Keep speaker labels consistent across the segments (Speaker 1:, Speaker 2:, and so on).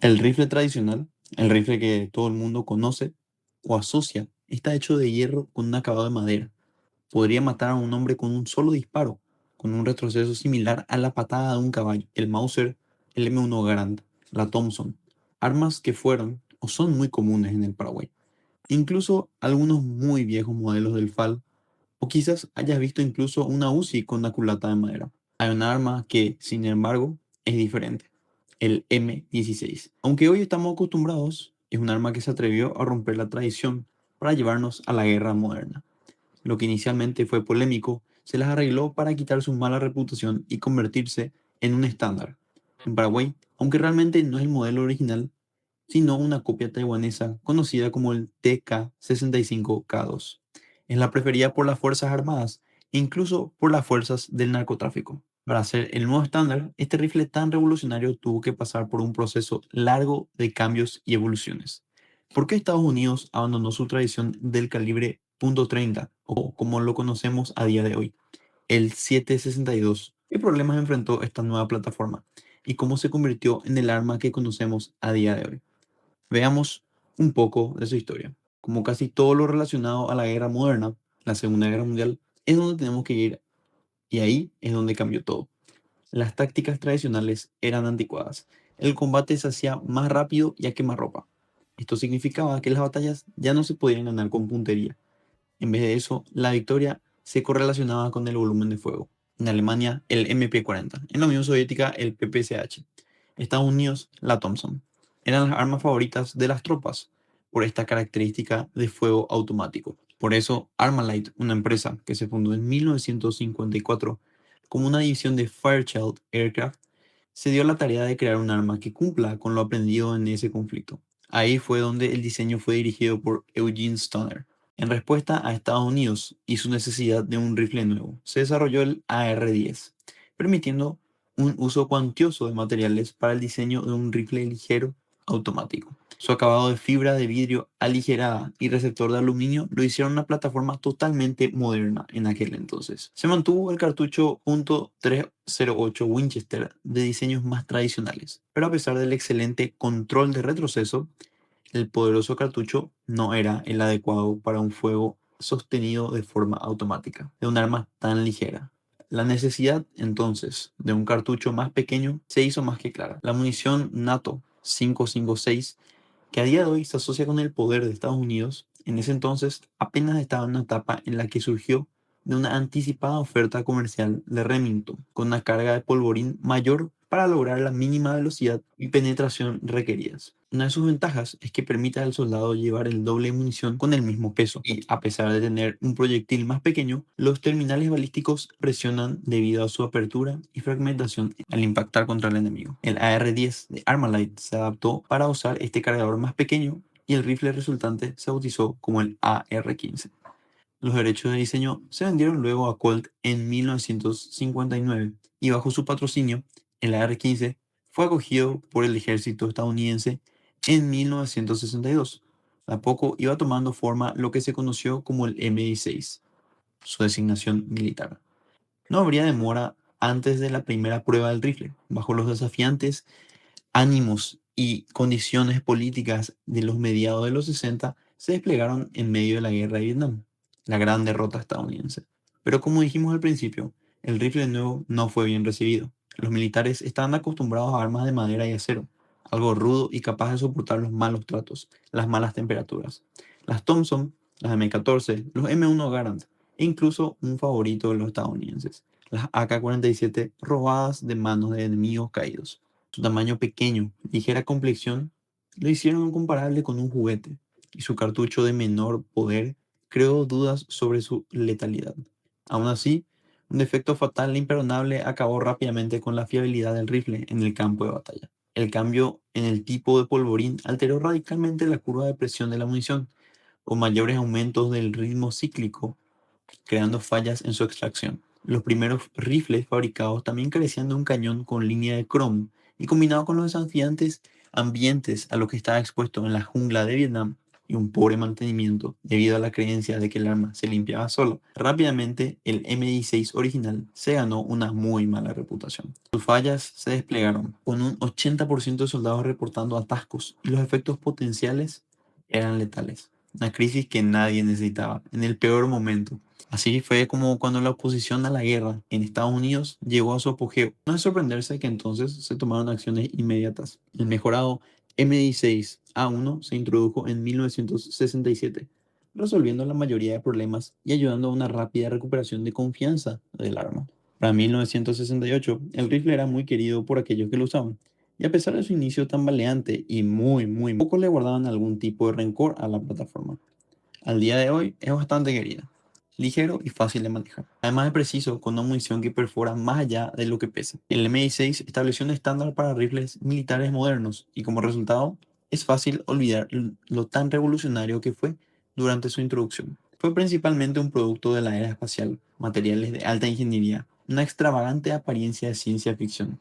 Speaker 1: El rifle tradicional, el rifle que todo el mundo conoce o asocia, está hecho de hierro con un acabado de madera. Podría matar a un hombre con un solo disparo, con un retroceso similar a la patada de un caballo. El Mauser, el M1 Garand, la Thompson, armas que fueron o son muy comunes en el Paraguay. Incluso algunos muy viejos modelos del FAL, o quizás hayas visto incluso una UCI con una culata de madera. Hay un arma que, sin embargo, es diferente, el M16. Aunque hoy estamos acostumbrados, es un arma que se atrevió a romper la tradición para llevarnos a la guerra moderna. Lo que inicialmente fue polémico, se las arregló para quitar su mala reputación y convertirse en un estándar. En Paraguay, aunque realmente no es el modelo original, sino una copia taiwanesa conocida como el TK-65K2. Es la preferida por las Fuerzas Armadas e incluso por las fuerzas del narcotráfico. Para ser el nuevo estándar, este rifle tan revolucionario tuvo que pasar por un proceso largo de cambios y evoluciones. ¿Por qué Estados Unidos abandonó su tradición del calibre .30 o como lo conocemos a día de hoy, el 7.62? ¿Qué problemas enfrentó esta nueva plataforma y cómo se convirtió en el arma que conocemos a día de hoy? Veamos un poco de su historia. Como casi todo lo relacionado a la guerra moderna, la Segunda Guerra Mundial, es donde tenemos que ir y ahí es donde cambió todo. Las tácticas tradicionales eran anticuadas. El combate se hacía más rápido y a quemarropa. Esto significaba que las batallas ya no se podían ganar con puntería. En vez de eso, la victoria se correlacionaba con el volumen de fuego. En Alemania, el MP-40. En la Unión Soviética, el PPCH. Estados Unidos, la Thompson. Eran las armas favoritas de las tropas por esta característica de fuego automático. Por eso, Armalite, una empresa que se fundó en 1954 como una división de Fairchild Aircraft, se dio la tarea de crear un arma que cumpla con lo aprendido en ese conflicto. Ahí fue donde el diseño fue dirigido por Eugene Stoner. En respuesta a Estados Unidos y su necesidad de un rifle nuevo, se desarrolló el AR-10, permitiendo un uso cuantioso de materiales para el diseño de un rifle ligero automático. Su acabado de fibra de vidrio aligerada y receptor de aluminio lo hicieron una plataforma totalmente moderna en aquel entonces. Se mantuvo el cartucho .308 Winchester de diseños más tradicionales, pero a pesar del excelente control de retroceso, el poderoso cartucho no era el adecuado para un fuego sostenido de forma automática, de un arma tan ligera. La necesidad, entonces, de un cartucho más pequeño se hizo más que clara. La munición NATO 556, que a día de hoy se asocia con el poder de Estados Unidos, en ese entonces apenas estaba en una etapa en la que surgió de una anticipada oferta comercial de Remington, con una carga de polvorín mayor para lograr la mínima velocidad y penetración requeridas. Una de sus ventajas es que permite al soldado llevar el doble de munición con el mismo peso, y a pesar de tener un proyectil más pequeño, los terminales balísticos presionan debido a su apertura y fragmentación al impactar contra el enemigo. El AR-10 de Armalite se adaptó para usar este cargador más pequeño y el rifle resultante se bautizó como el AR-15. Los derechos de diseño se vendieron luego a Colt en 1959 y bajo su patrocinio, el AR-15 fue acogido por el ejército estadounidense en 1962. De a poco iba tomando forma lo que se conoció como el M16, su designación militar. No habría demora antes de la primera prueba del rifle. Bajo los desafiantes ánimos y condiciones políticas de los mediados de los 60 se desplegaron en medio de la guerra de Vietnam, la gran derrota estadounidense. Pero como dijimos al principio, el rifle nuevo no fue bien recibido. Los militares estaban acostumbrados a armas de madera y acero, algo rudo y capaz de soportar los malos tratos, las malas temperaturas. Las Thompson, las M14, los M1 Garand e incluso un favorito de los estadounidenses, las AK-47 robadas de manos de enemigos caídos. Su tamaño pequeño, ligera complexión, lo hicieron comparable con un juguete, y su cartucho de menor poder creó dudas sobre su letalidad. Aún así, un defecto fatal e imperdonable acabó rápidamente con la fiabilidad del rifle en el campo de batalla. El cambio en el tipo de polvorín alteró radicalmente la curva de presión de la munición, con mayores aumentos del ritmo cíclico, creando fallas en su extracción. Los primeros rifles fabricados también carecían de un cañón con línea de cromo y combinado con los desafiantes ambientes a los que estaba expuesto en la jungla de Vietnam, y un pobre mantenimiento debido a la creencia de que el arma se limpiaba solo, rápidamente el M16 original se ganó una muy mala reputación. Sus fallas se desplegaron, con un 80% de soldados reportando atascos y los efectos potenciales eran letales. Una crisis que nadie necesitaba en el peor momento. Así fue como cuando la oposición a la guerra en Estados Unidos llegó a su apogeo. No es sorprenderse que entonces se tomaron acciones inmediatas. El mejorado M16A1 se introdujo en 1967, resolviendo la mayoría de problemas y ayudando a una rápida recuperación de confianza del arma. Para 1968, el rifle era muy querido por aquellos que lo usaban, y a pesar de su inicio tan tambaleante y muy pocos le guardaban algún tipo de rencor a la plataforma. Al día de hoy es bastante querida, ligero y fácil de manejar. Además es preciso, con una munición que perfora más allá de lo que pesa. El M16 estableció un estándar para rifles militares modernos y como resultado es fácil olvidar lo tan revolucionario que fue durante su introducción. Fue principalmente un producto de la era espacial, materiales de alta ingeniería, una extravagante apariencia de ciencia ficción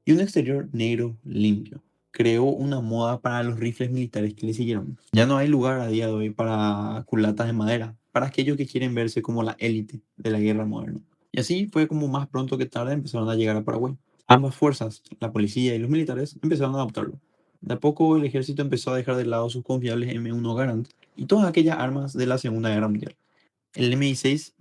Speaker 1: y un exterior negro limpio. Creó una moda para los rifles militares que le siguieron. Ya no hay lugar a día de hoy para culatas de madera, para aquellos que quieren verse como la élite de la guerra moderna. Y así fue como más pronto que tarde empezaron a llegar a Paraguay. Ambas fuerzas, la policía y los militares, empezaron a adoptarlo. De a poco el ejército empezó a dejar de lado sus confiables M1 Garand y todas aquellas armas de la Segunda Guerra Mundial. El M16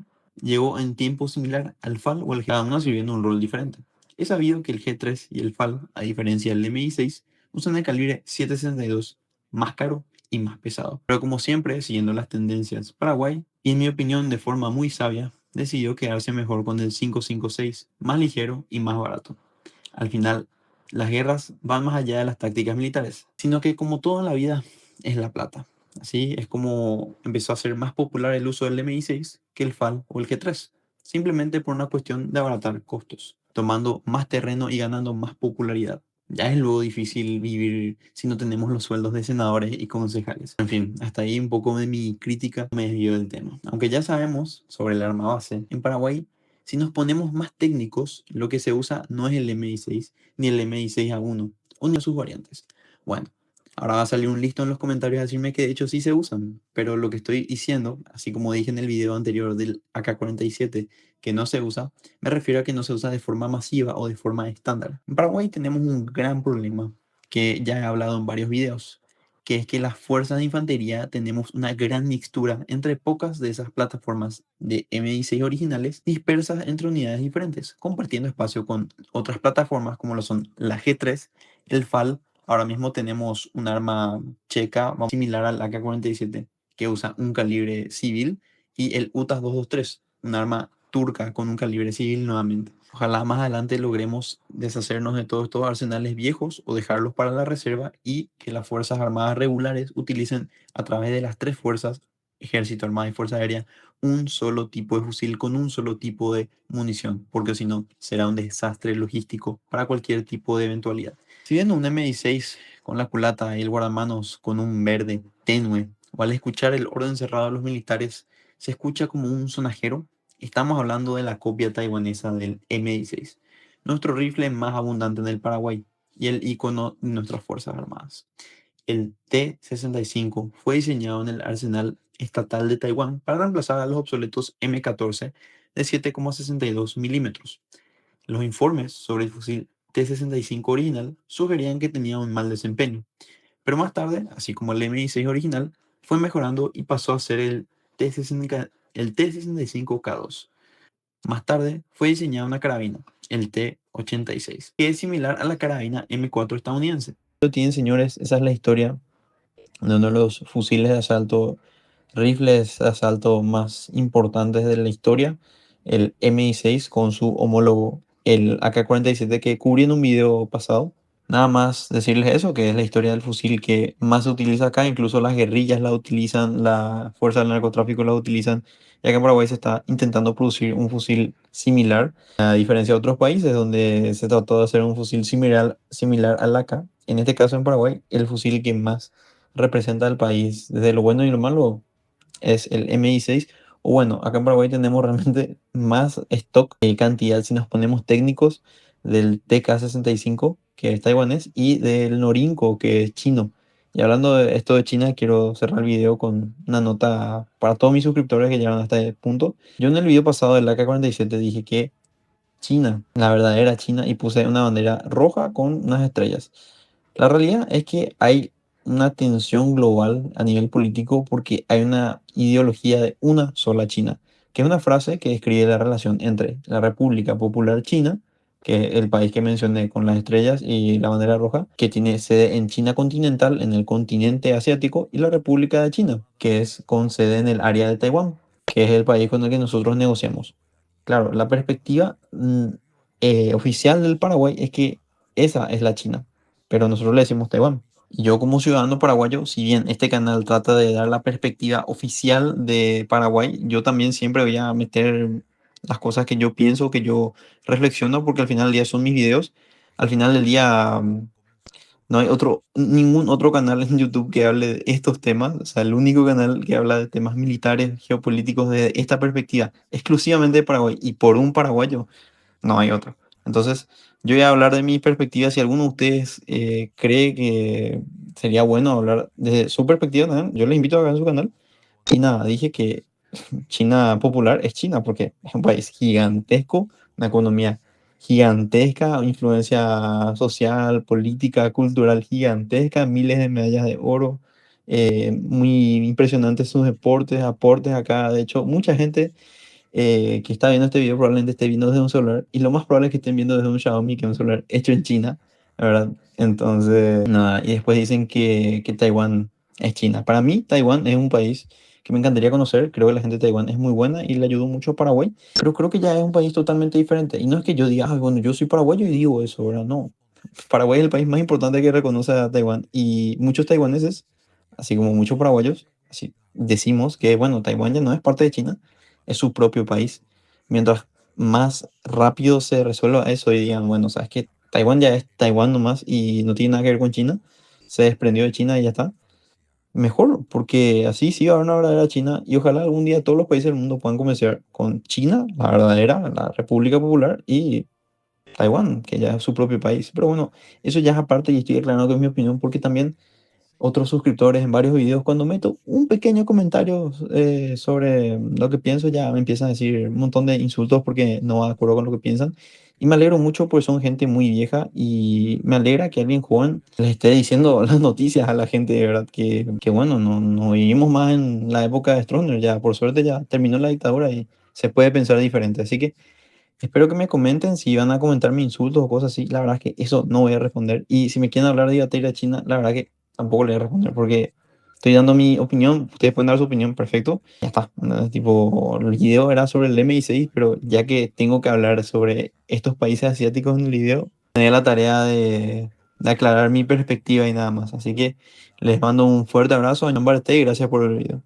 Speaker 1: llegó en tiempo similar al FAL o al cada uno sirviendo un rol diferente. Es sabido que el G3 y el FAL, a diferencia del M16, usan el calibre 7.62 más caro y más pesado. Pero como siempre, siguiendo las tendencias, Paraguay, y en mi opinión de forma muy sabia, decidió quedarse mejor con el 5.56, más ligero y más barato. Al final, las guerras van más allá de las tácticas militares, sino que como todo en la vida, es la plata. Así es como empezó a ser más popular el uso del M16 que el FAL o el G3, simplemente por una cuestión de abaratar costos, tomando más terreno y ganando más popularidad. Ya es luego difícil vivir si no tenemos los sueldos de senadores y concejales. En fin, hasta ahí un poco de mi crítica me desvió del tema. Aunque ya sabemos sobre el arma base, en Paraguay, si nos ponemos más técnicos, lo que se usa no es el M16 ni el M16A1 o ni sus variantes. Bueno, ahora va a salir un listo en los comentarios a decirme que de hecho sí se usan, pero lo que estoy diciendo, así como dije en el video anterior del AK-47 que no se usa, me refiero a que no se usa de forma masiva o de forma estándar. En Paraguay tenemos un gran problema que ya he hablado en varios videos, que es que las fuerzas de infantería tenemos una gran mixtura entre pocas de esas plataformas de M16 originales dispersas entre unidades diferentes, compartiendo espacio con otras plataformas como lo son la G3, el FAL. Ahora mismo tenemos un arma checa similar al AK-47 que usa un calibre civil y el UTAS 223, un arma turca con un calibre civil nuevamente. Ojalá más adelante logremos deshacernos de todos estos arsenales viejos o dejarlos para la reserva y que las Fuerzas Armadas regulares utilicen a través de las tres fuerzas, Ejército, Armada y Fuerza Aérea, un solo tipo de fusil con un solo tipo de munición, porque si no será un desastre logístico para cualquier tipo de eventualidad. Si viendo un M16 con la culata y el guardamanos con un verde tenue, o al escuchar el orden cerrado de los militares se escucha como un sonajero, estamos hablando de la copia taiwanesa del M16, nuestro rifle más abundante en el Paraguay y el icono de nuestras Fuerzas Armadas. El T-65 fue diseñado en el arsenal estatal de Taiwán para reemplazar a los obsoletos M14 de 7,62 milímetros. Los informes sobre el fusil T-65 original sugerían que tenía un mal desempeño, pero más tarde, así como el M16 original, fue mejorando y pasó a ser el T-65K2. Más tarde fue diseñada una carabina, el T-86, que es similar a la carabina M4 estadounidense. Lo tienen, señores, esa es la historia de uno de los fusiles de asalto, rifles de asalto más importantes de la historia, el M16 con su homólogo, el AK-47 que cubrí en un video pasado. Nada más decirles eso, que es la historia del fusil que más se utiliza acá, incluso las guerrillas la utilizan, la fuerza del narcotráfico la utilizan, ya que en Paraguay se está intentando producir un fusil similar, a diferencia de otros países donde se trató de hacer un fusil similar al AK. En este caso en Paraguay, el fusil que más representa al país, desde lo bueno y lo malo, es el M16. O bueno, acá en Paraguay tenemos realmente más stock y cantidad si nos ponemos técnicos del TK-65, que es taiwanés, y del Norinco, que es chino. Y hablando de esto de China, quiero cerrar el video con una nota para todos mis suscriptores que llegaron hasta este punto. Yo en el video pasado del AK-47 dije que China, la verdadera China, y puse una bandera roja con unas estrellas. La realidad es que hay una tensión global a nivel político porque hay una ideología de una sola China, que es una frase que describe la relación entre la República Popular China, que es el país que mencioné con las estrellas y la bandera roja, que tiene sede en China continental, en el continente asiático, y la República de China, que es con sede en el área de Taiwán, que es el país con el que nosotros negociamos. Claro, la perspectiva oficial del Paraguay es que esa es la China, pero nosotros le decimos Taiwán. Y yo como ciudadano paraguayo, si bien este canal trata de dar la perspectiva oficial de Paraguay, yo también siempre voy a meter las cosas que yo pienso, que yo reflexiono, porque al final del día son mis videos. Al final del día no hay ningún otro canal en YouTube que hable de estos temas. O sea, el único canal que habla de temas militares, geopolíticos, de esta perspectiva, exclusivamente de Paraguay y por un paraguayo, no hay otro. Entonces, yo voy a hablar de mi perspectiva. Si alguno de ustedes cree que sería bueno hablar desde su perspectiva también, yo les invito a ver en su canal. Y nada, dije que China popular es China porque es un país gigantesco, una economía gigantesca, influencia social, política, cultural gigantesca, miles de medallas de oro, muy impresionantes sus deportes, aportes acá. De hecho, mucha gente que está viendo este video probablemente esté viendo desde un celular y lo más probable es que estén viendo desde un Xiaomi, que es un celular hecho en China, la verdad. Entonces, nada, y después dicen que Taiwán es China. Para mí, Taiwán es un país que me encantaría conocer. Creo que la gente de Taiwán es muy buena y le ayudó mucho a Paraguay, pero creo que ya es un país totalmente diferente. Y no es que yo diga, "Ay, bueno, yo soy paraguayo y digo eso, ¿verdad?". No. Paraguay es el país más importante que reconoce a Taiwán y muchos taiwaneses, así como muchos paraguayos, así decimos que, bueno, Taiwán ya no es parte de China, es su propio país. Mientras más rápido se resuelva eso y digan, bueno, sabes que Taiwán ya es Taiwán nomás y no tiene nada que ver con China, se desprendió de China y ya está, mejor, porque así sí va a haber una verdadera China y ojalá algún día todos los países del mundo puedan comenzar con China, la verdadera, la República Popular, y Taiwán, que ya es su propio país. Pero bueno, eso ya es aparte y estoy aclarando que es mi opinión porque también otros suscriptores en varios videos, cuando meto un pequeño comentario sobre lo que pienso, ya me empiezan a decir un montón de insultos porque no va de acuerdo con lo que piensan. Y me alegro mucho porque son gente muy vieja y me alegra que alguien joven les esté diciendo las noticias a la gente, de verdad, que bueno, no vivimos más en la época de Stroessner, ya por suerte ya terminó la dictadura y se puede pensar diferente. Así que espero que me comenten si van a comentarme insultos o cosas así. La verdad es que eso no voy a responder. Y si me quieren hablar de Gatera China, la verdad que tampoco le voy a responder porque estoy dando mi opinión. Ustedes pueden dar su opinión, perfecto. Ya está. ¿No? Tipo, el video era sobre el M16, pero ya que tengo que hablar sobre estos países asiáticos en el video, me dio la tarea de aclarar mi perspectiva y nada más. Así que les mando un fuerte abrazo. En nombre de ustedes y gracias por el video.